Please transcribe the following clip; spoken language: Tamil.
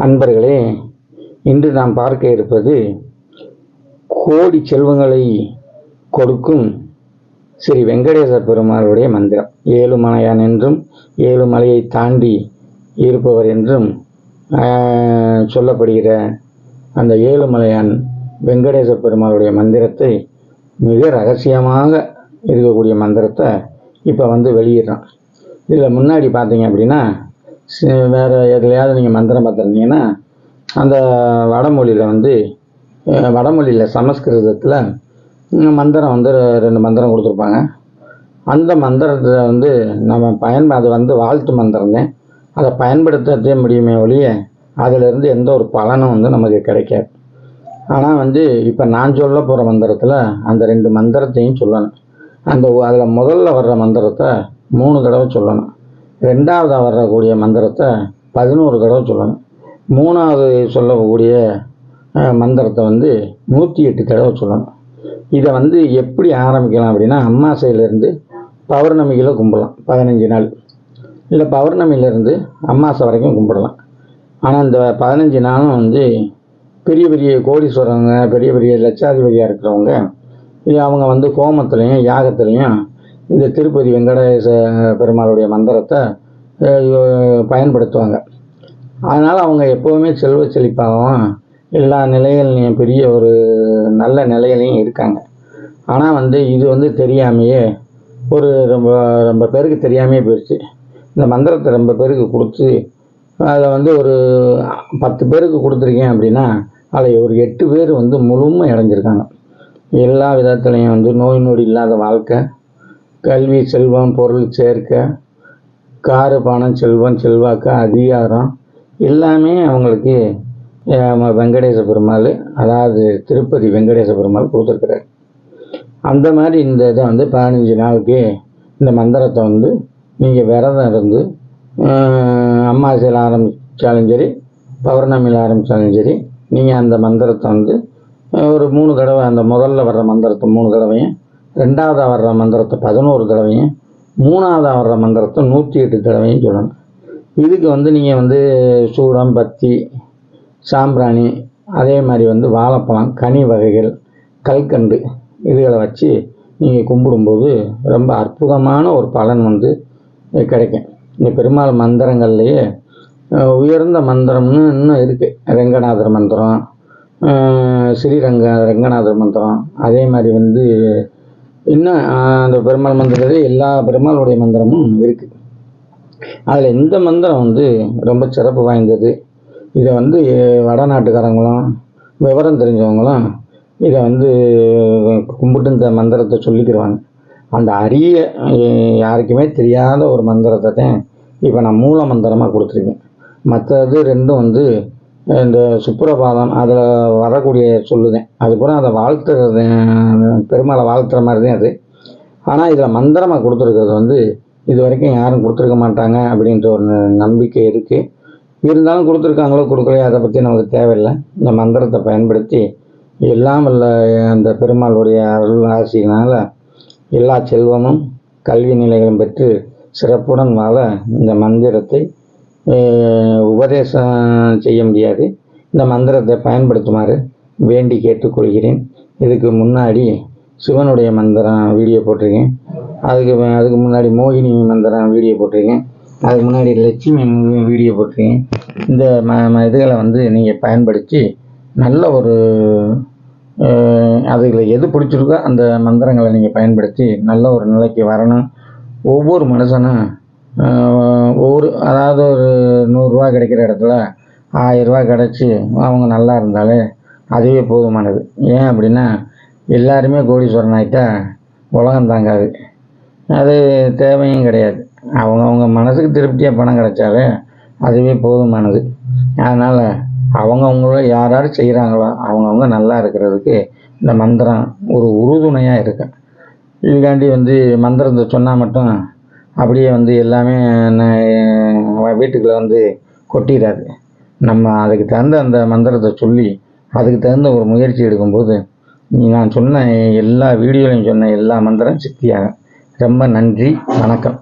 அன்பர்களே, இன்று நாம் பார்க்க இருப்பது கோடி செல்வங்களை கொடுக்கும் ஸ்ரீ வெங்கடேச பெருமாளுடைய மந்திரம். ஏழுமலையான் என்றும் ஏழு மலையை தாண்டி இருப்பவர் என்றும் சொல்லப்படுகிற அந்த ஏழுமலையான் வெங்கடேச பெருமாளுடைய மந்திரத்தை, மிக ரகசியமாக இருக்கக்கூடிய மந்திரத்தை இப்போ வெளியிடுறான். இதில் முன்னாடி பார்த்தீங்க அப்படின்னா, வேறு எதுலையாவது நீங்கள் மந்திரம் பார்த்துருந்தீங்கன்னா, அந்த வடமொழியில் சமஸ்கிருதத்தில் மந்திரம் ரெண்டு மந்திரம் கொடுத்துருப்பாங்க. அந்த மந்திரத்தை நம்ம அது வாழ்த்து மந்திரம் தான். அதை பயன்படுத்தவே முடியுமே ஒழிய அதிலிருந்து எந்த ஒரு பலனும் நமக்கு கிடைக்காது. ஆனால் இப்போ நான் சொல்ல போகிற மந்திரத்தில் அந்த ரெண்டு மந்திரத்தையும் சொல்லணும். அதில் முதல்ல வர்ற மந்திரத்தை 3 தடவை சொல்லணும். ரெண்டாவதாக வரக்கூடிய மந்திரத்தை 11 தடவை சொல்லணும். மூணாவது சொல்லக்கூடிய மந்திரத்தை 108 தடவை சொல்லணும். இதை எப்படி ஆரம்பிக்கலாம் அப்படின்னா, அமாவாசையிலேருந்து பௌர்ணமியில் கும்பிடலாம் 15 நாள், இல்லை பௌர்ணமியிலேருந்து அமாவாசை வரைக்கும் கும்பிடலாம். ஆனால் இந்த 15 நாளும் பெரிய பெரிய கோடீஸ்வரங்க, பெரிய பெரிய லட்சாதிபதியாக இருக்கிறவங்க, அவங்க ஹோமத்துலேயும் யாகத்துலேயும் இந்த திருப்பதி வெங்கடேச பெருமாளுடைய மந்திரத்தை பயன்படுத்துவாங்க. அதனால் அவங்க எப்போவுமே செல்வ செழிப்பாகவும் எல்லா நிலைகள்லையும் பெரிய ஒரு நல்ல நிலையிலையும் இருக்காங்க. ஆனால் இது தெரியாமையே ரொம்ப ரொம்ப பேருக்கு தெரியாமையே போயிடுச்சு. இந்த மந்திரத்தை ரொம்ப பேருக்கு கொடுத்து அதில் ஒரு 10 பேருக்கு கொடுத்துருக்கேன் அப்படின்னா, அதில் ஒரு 8 பேர் முழுமை அடைஞ்சிருக்காங்க. எல்லா விதத்துலேயும் நோய் நொடி இல்லாத வாழ்க்கை, கல்வி, செல்வம், பொருள் சேர்க்க, காரு, பணம், செல்வம், செல்வாக்கு, அதிகாரம் எல்லாமே அவங்களுக்கு வெங்கடேச பெருமாள், அதாவது திருப்பதி வெங்கடேச பெருமாள் கொடுத்துருக்குறாரு. அந்த மாதிரி இந்த இதை 15 நாளுக்கு இந்த மந்திரத்தை நீங்கள் விரதம் இருந்து அமாவாசையில் ஆரம்பித்தாலும் சரி, பௌர்ணமியில் ஆரம்பித்தாலும் சரி, நீங்கள் அந்த மந்திரத்தை ஒரு 3 தடவை, அந்த முதல்ல வர்ற மந்திரத்தை 3 தடவையும், ரெண்டாவதாக வர்ற மந்திரத்தை 11 தடவையும், மூணாவதாக வர்ற மந்திரத்தை 108 தடவையும் சொல்லணும். இதுக்கு நீங்கள் சூடம், பத்தி, சாம்பிராணி, அதே மாதிரி வாழைப்பழம், கனி வகைகள், கல்கண்டு இதுகளை வச்சு நீங்கள் கும்பிடும்போது ரொம்ப அற்புதமான ஒரு பலன் கிடைக்கும். இந்த பெருமாள் மந்திரங்கள்லேயே உயர்ந்த மந்திரம்னு இன்னும் இருக்குது. ரெங்கநாதர் மந்திரம், ரெங்கநாதர் மந்திரம், அதே மாதிரி இன்னும் அந்த பெருமாள் மந்திரத்திலே எல்லா பெருமாளுடைய மந்திரமும் இருக்குது. அதில் இந்த மந்திரம் ரொம்ப சிறப்பு வாய்ந்தது. இதை வடநாட்டுக்காரங்களும் விவரம் தெரிஞ்சவங்களும் இதை கும்பிட்டு இந்த மந்திரத்தை சொல்லிக்கிடுவாங்க. அந்த அரிய யாருக்குமே தெரியாத ஒரு மந்திரத்தை தான் இப்போ நான் மூல மந்திரமாக கொடுத்துருக்கேன். மற்றது ரெண்டும் இந்த சுப்பிரபாதம் அதில் வரக்கூடிய சொல்லுதேன். அதுக்கப்புறம் அதை வாழ்த்துறது, பெருமாளை வாழ்த்துற மாதிரி தான் அது. ஆனால் இதில் மந்திரமாக கொடுத்துருக்கிறது இது வரைக்கும் யாரும் கொடுத்துருக்க மாட்டாங்க அப்படின்ற ஒரு நம்பிக்கை இருக்குது. இருந்தாலும் கொடுத்துருக்காங்களோ கொடுக்கலையோ அதை பற்றி நமக்கு தேவையில்லை. இந்த மந்திரத்தை பயன்படுத்தி எல்லாம் வல்ல அந்த பெருமாளுடைய அருள் ஆசியினால் எல்லா செல்வமும் கல்வி நிலைகளும் பெற்று சிறப்புடன் வாழ இந்த மந்திரத்தை உபதேசம் செய்ய முடியாது. இந்த மந்திரத்தை பயன்படுத்துமாறு வேண்டி கேட்டுக்கொள்கிறேன். இதுக்கு முன்னாடி சிவனுடைய மந்திரம் வீடியோ போட்டிருக்கேன். அதுக்கு முன்னாடி மோகினி மந்திரம் வீடியோ போட்டிருக்கேன். அதுக்கு முன்னாடி லட்சுமி வீடியோ போட்டிருக்கேன். இந்த இதுகளை நீங்கள் பயன்படுத்தி நல்ல ஒரு அதுகளை எது பிடிச்சிருக்கோ அந்த மந்திரங்களை நீங்கள் பயன்படுத்தி நல்ல ஒரு நிலைக்கு வரணும். ஒவ்வொரு மனுஷனும் அதாவது ஒரு 100 ரூபா கிடைக்கிற இடத்துல 1000 ரூபா கிடச்சி அவங்க நல்லா இருந்தாலே அதுவே போதுமானது. ஏன் அப்படின்னா, எல்லாருமே கோடீஸ்வரன் ஆகிட்டா உலகம் தாங்காது. அது தேவையும் கிடையாது. அவங்கவுங்க மனசுக்கு திருப்தியாக பணம் கிடைச்சாலே அதுவே போதுமானது. அதனால் அவங்கவுங்கள யார் செய்கிறாங்களோ அவங்கவுங்க நல்லா இருக்கிறதுக்கு இந்த மந்திரம் ஒரு உறுதுணையாக இருக்கு. இதுக்காண்டி மந்திரத்தை சொன்னால் மட்டும் அப்படியே எல்லாமே வீட்டுக்குள்ளே கொட்டிடாது. நம்ம அதுக்கு தகுந்த அந்த மந்திரத்தை சொல்லி அதுக்கு தகுந்த ஒரு முயற்சி எடுக்கும்போது நான் சொன்ன எல்லா வீடியோலையும் சொன்ன எல்லா மந்திரம் சித்தியாகும். ரொம்ப நன்றி, வணக்கம்.